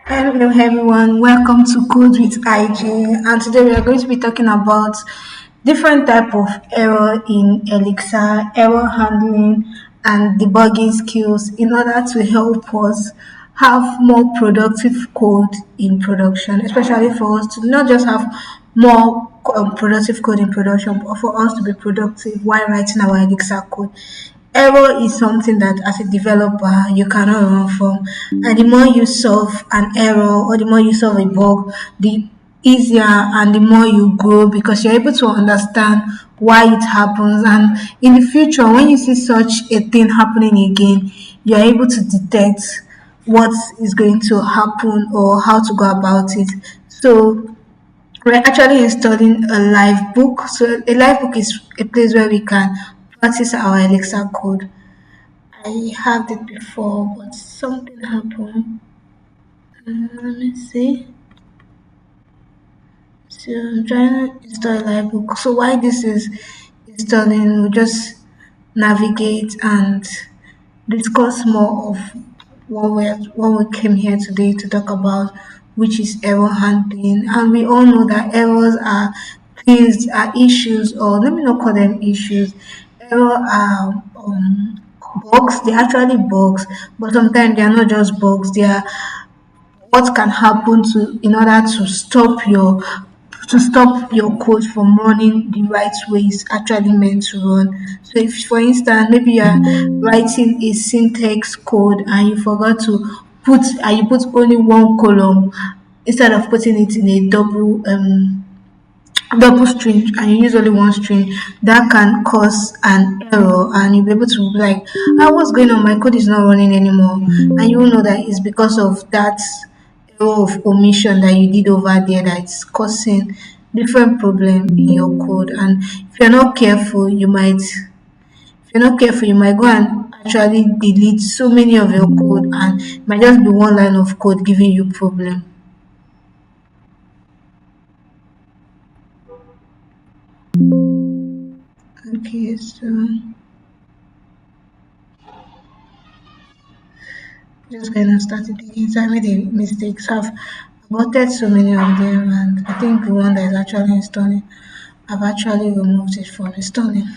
Hello everyone, welcome to Code with IG, and today we are going to be talking about different type of error in Elixir, error handling and debugging skills in order to help us have more productive code in production, especially for us to not just have more productive code in production, but for us to be productive while writing our Elixir code. Error is something that as a developer you cannot run from, and the more you solve an error or the more you solve a bug, the easier and the more you grow because you're able to understand why it happens. And in the future, when you see such a thing happening again, you're able to detect what is going to happen or how to go about it. So we're actually installing a live book. So a live book is a place where we can practice our Elixir code. I had it before, but something happened. Let me see. So I'm trying to install a live book. So while this is installing, we'll just navigate and discuss more of what we came here today to talk about, which is error handling. And we all know that errors are things, are issues, or let me not call them issues. Error are bugs. They're actually bugs, but sometimes they are not just bugs. They are what can happen to in order to stop your code from running the right way it's actually meant to run. So if for instance maybe you are writing a syntax code and you forgot to put only one column instead of putting it in a double string and you use only one string, that can cause an error and you'll be able to be like, what's going on, my code is not running anymore, and you will know that it's because of that error of omission that you did over there that's causing different problem in your code. And if you're not careful you might go and actually delete so many of your code and it might just be one line of code giving you problem. Okay, so just gonna start it again. So I made a mistake. So I've aborted so many of them, and I think the one that is actually installing, I've actually removed it from installing.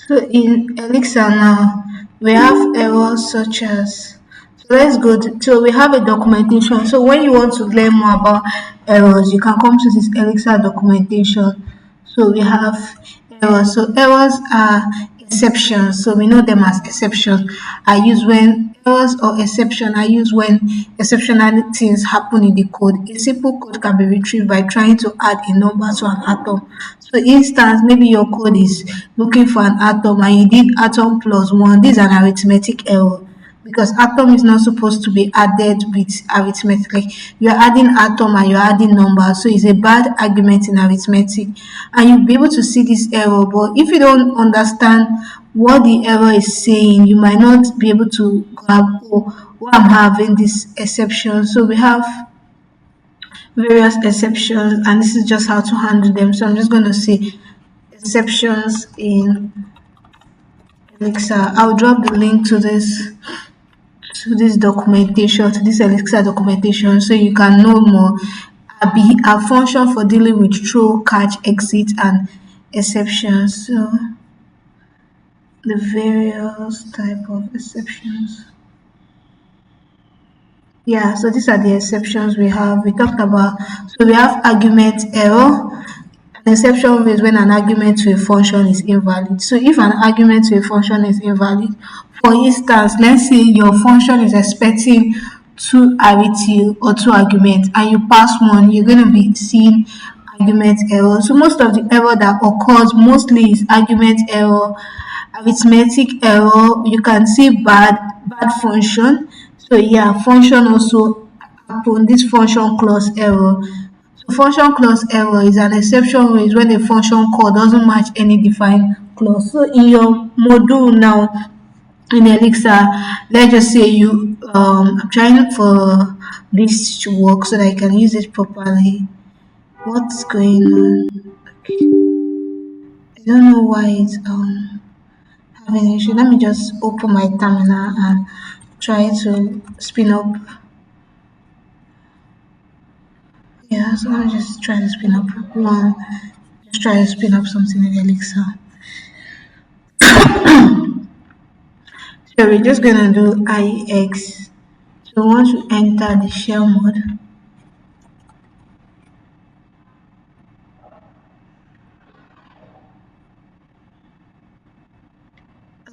So in Elixir now, we have errors such as, so let's go to, so we have a documentation. So when you want to learn more about errors, you can come to this Elixir documentation. So we have errors. So errors are exceptions. So we know them as exceptions are used when errors or exception are used when exceptional things happen in the code. A simple code can be retrieved by trying to add a number to an atom. So instance, maybe your code is looking for an atom and you did atom plus one. This is an arithmetic error because atom is not supposed to be added with arithmetic. Like you're adding atom and you're adding number, so it's a bad argument in arithmetic, and you'll be able to see this error. But if you don't understand what the error is saying, you might not be able to grab, oh, why I'm having this exception. So we have various exceptions, and this is just how to handle them. So I'm just going to say exceptions in Elixir. I'll drop the link to this documentation, to this Elixir documentation, so you can know more. A function for dealing with throw, catch, exit, and exceptions. So the various type of exceptions. Yeah, so these are the exceptions we have. We talked about, so we have argument error. An exception is when an argument to a function is invalid. So if an argument to a function is invalid, for instance, let's say your function is expecting two arity or two arguments and you pass one, you're going to be seeing argument error. So most of the error that occurs mostly is argument error, arithmetic error. You can see bad function. So yeah, function also happen. This function clause error. So function clause error is an exception is when a function call doesn't match any defined clause. So in your module now in Elixir, let's just say I'm trying for this to work so that I can use it properly. What's going on? I don't know why it's having an issue. Let me just open my terminal and try to spin up. Yeah, so let me just try to spin up one. Just try to spin up something in Elixir. So we're just gonna do IX. So once you enter the shell mode,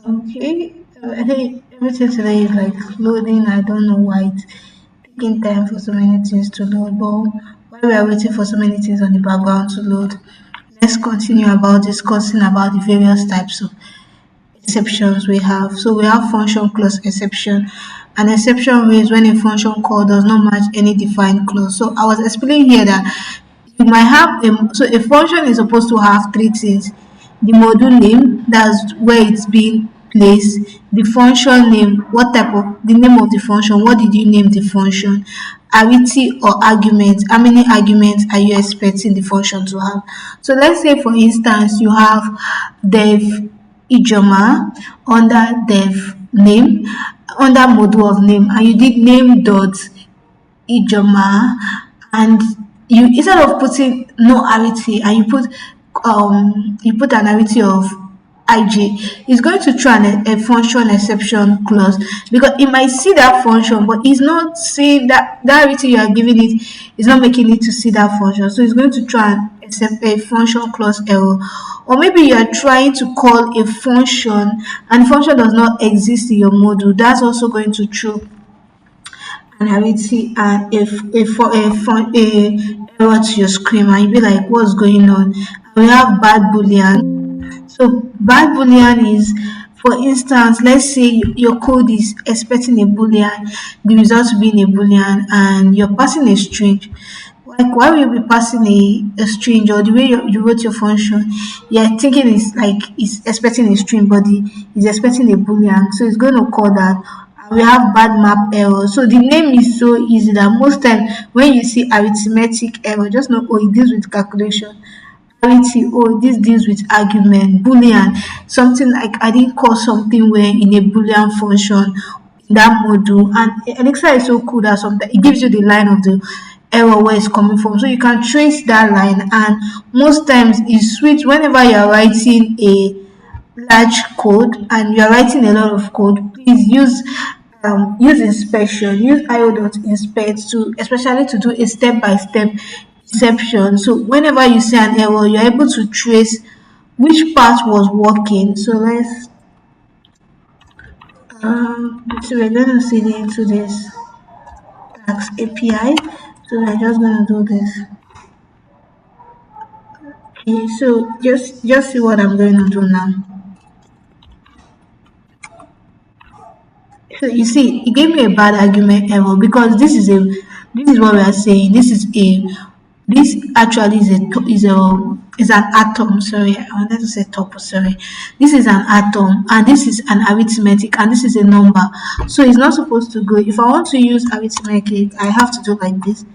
okay. I think everything today is like loading. I don't know why it's taking time for so many things to load. But while we are waiting for so many things on the background to load, let's continue about discussing about the various types of exceptions we have. So we have function clause exception. An exception is when a function call does not match any defined clause. So I was explaining here that you might have a function is supposed to have three things: the module name, that's where it's being placed; the function name, what type of the name of the function, what did you name the function; arity or argument, how many arguments are you expecting the function to have. So let's say for instance you have dev ijoma under dev name, under module of name, and you did name dot ijoma, and you, instead of putting no arity and you put an arity of ij, it's going to try a function exception clause, because it might see that function but it's not seeing that arity you are giving it is not making it to see that function, so it's going to try and accept a function clause error. Or maybe you are trying to call a function and the function does not exist in your module, that's also going to throw an arity and a error to your screen, and you be like, what's going on? And we have bad boolean. So bad boolean is, for instance, let's say your code is expecting a boolean, the result being a boolean, and you're passing a string. Like, why will you be passing a string, or the way you wrote your function, you're thinking it's expecting a string, but it's expecting a boolean, so it's going to call that. And we have bad map error. So the name is so easy that most time when you see arithmetic error, just know, oh, it deals with calculation. Arity, oh, this deals with argument. Boolean, something like I didn't call something where in a boolean function in that module. And Elixir is so cool that sometimes it gives you the line of the error where it's coming from, so you can trace that line. And most times it's sweet whenever you're writing a large code and you're writing a lot of code, please use inspection, use io.inspect to, especially to do a step-by-step exception. So whenever you see an error, you're able to trace which part was working. So so we're going to see into this tax API. So we're just going to do this. Okay, so just see what I'm going to do now. So you see, it gave me a bad argument error because this is what we are saying. This actually is an atom. Sorry, I wanted to say tuple. Sorry, this is an atom, and this is an arithmetic, and this is a number. So it's not supposed to go. If I want to use arithmetic, I have to do like this.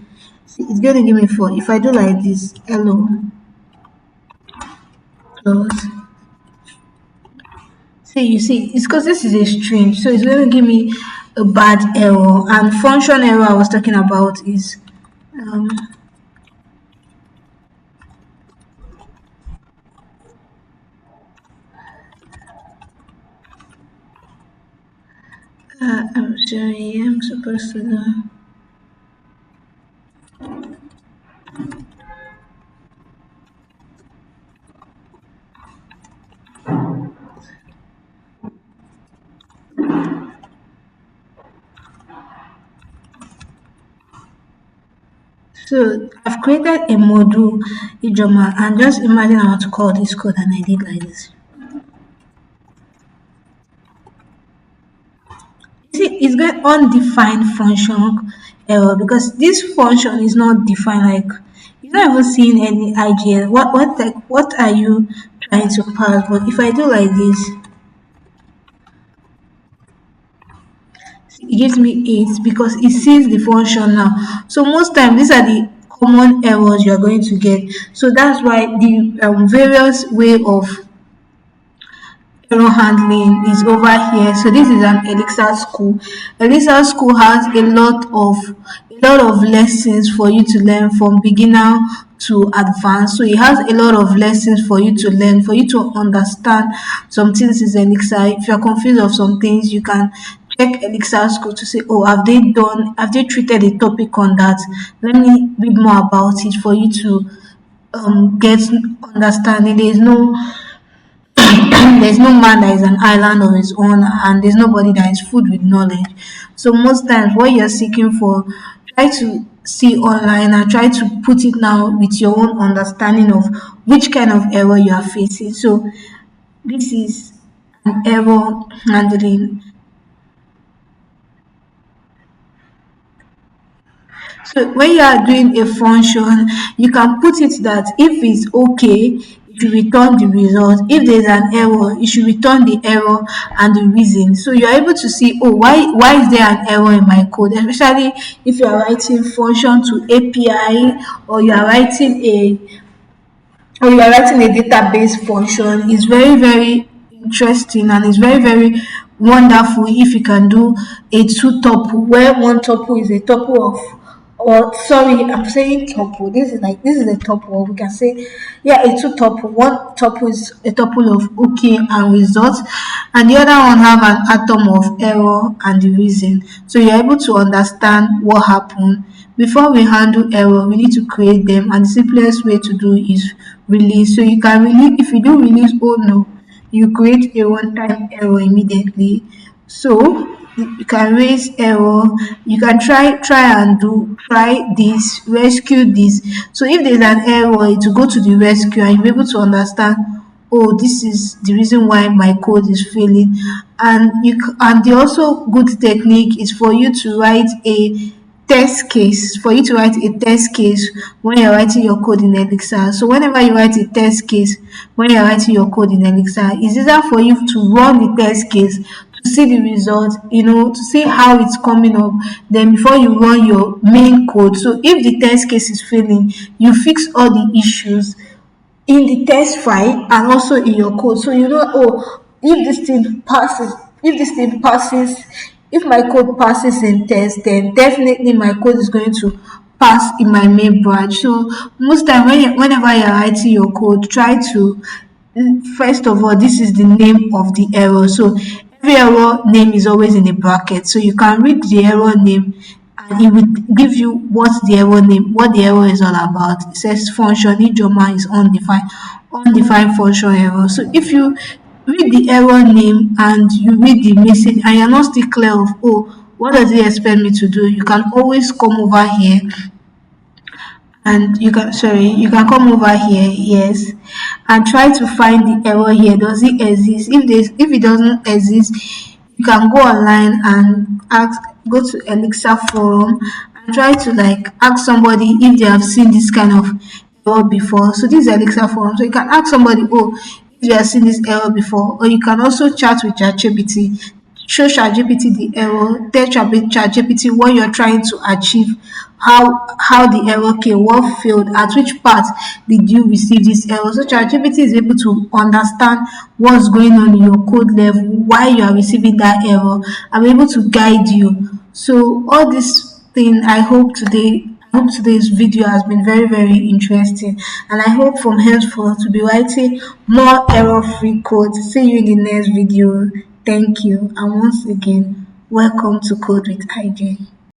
See, it's going to give me 4. If I do like this, hello, close. See, you see, it's because this is a string, so it's going to give me a bad error. And function error I was talking about is um, I'm sorry, I'm supposed to do. So I've created a module ijoma, and just imagine I want to call this code and I did like this. See, it's got undefined function error because this function is not defined. Like, you're not even seeing any IGL. What are you trying to pass? But if I do like this, it gives me 8 because it sees the function now. So most times these are the common errors you're going to get. So that's why the various way of error handling is over here. So this is an Elixir school. Elixir school has a lot of lessons for you to learn from beginner to advanced. So it has a lot of lessons for you to learn, for you to understand some things is Elixir. If you're confused of some things, you can check Elixir school to say, oh, have they treated a topic on that? Let me read more about it for you to get understanding. There's no man that is an island of his own, and there's nobody that is food with knowledge. So most times what you're seeking for, try to see online and try to put it now with your own understanding of which kind of error you are facing. So this is an error handling. So when you are doing a function, you can put it that if it's okay, it should return the result. If there's an error, it should return the error and the reason. So you're able to see, oh, why is there an error in my code? Especially if you are writing function to API, or you are writing a database function. Is very, very interesting, and it's very, very wonderful if you can do a two tuple where one tuple is a tuple of, or sorry, I'm saying tuple. This is a tuple. We can say, yeah, a two tuple. One tuple is a tuple of okay and result, and the other one have an atom of error and the reason. So you're able to understand what happened. Before we handle error, we need to create them, and the simplest way to do is release. So you can release. If you do release, oh no, you create a one-time error immediately. So you can raise error. You can try this, rescue this. So if there's an error, to go to the rescue and you're able to understand, oh, this is the reason why my code is failing. And the also good technique is for you to write a test case when you're writing your code in Elixir. So whenever you write a test case when you're writing your code in Elixir, it's easier for you to run the test case to see the result, to see how it's coming up, then before you run your main code. So if the test case is failing, you fix all the issues in the test file and also in your code. So oh, if this thing passes, if my code passes in test, then definitely my code is going to pass in my main branch. So most time whenever you're writing your code, try to, first of all, this is the name of the error. So every error name is always in a bracket. So you can read the error name and it will give you what the error is all about. It says function ijoma is undefined function error. So if you read the error name and you read the message and you're not still clear of, oh, what does it expect me to do, you can always come over here, and you can come over here, yes, and try to find the error here. Does it exist? If it doesn't exist, you can go online and go to Elixir forum and try to like ask somebody if they have seen this kind of error before. So this is Elixir forum, so you can ask somebody, oh, if you have seen this error before, or you can also chat with ChatGPT. Show ChatGPT the error, tell ChatGPT what you're trying to achieve, how the error came, what failed, at which part did you receive this error. So ChatGPT is able to understand what's going on in your code level, why you are receiving that error, and be able to guide you. So all this thing, I hope today's video has been very, very interesting, and I hope from henceforth to be writing more error-free code. See you in the next video. Thank you, and once again, welcome to Code with IJ.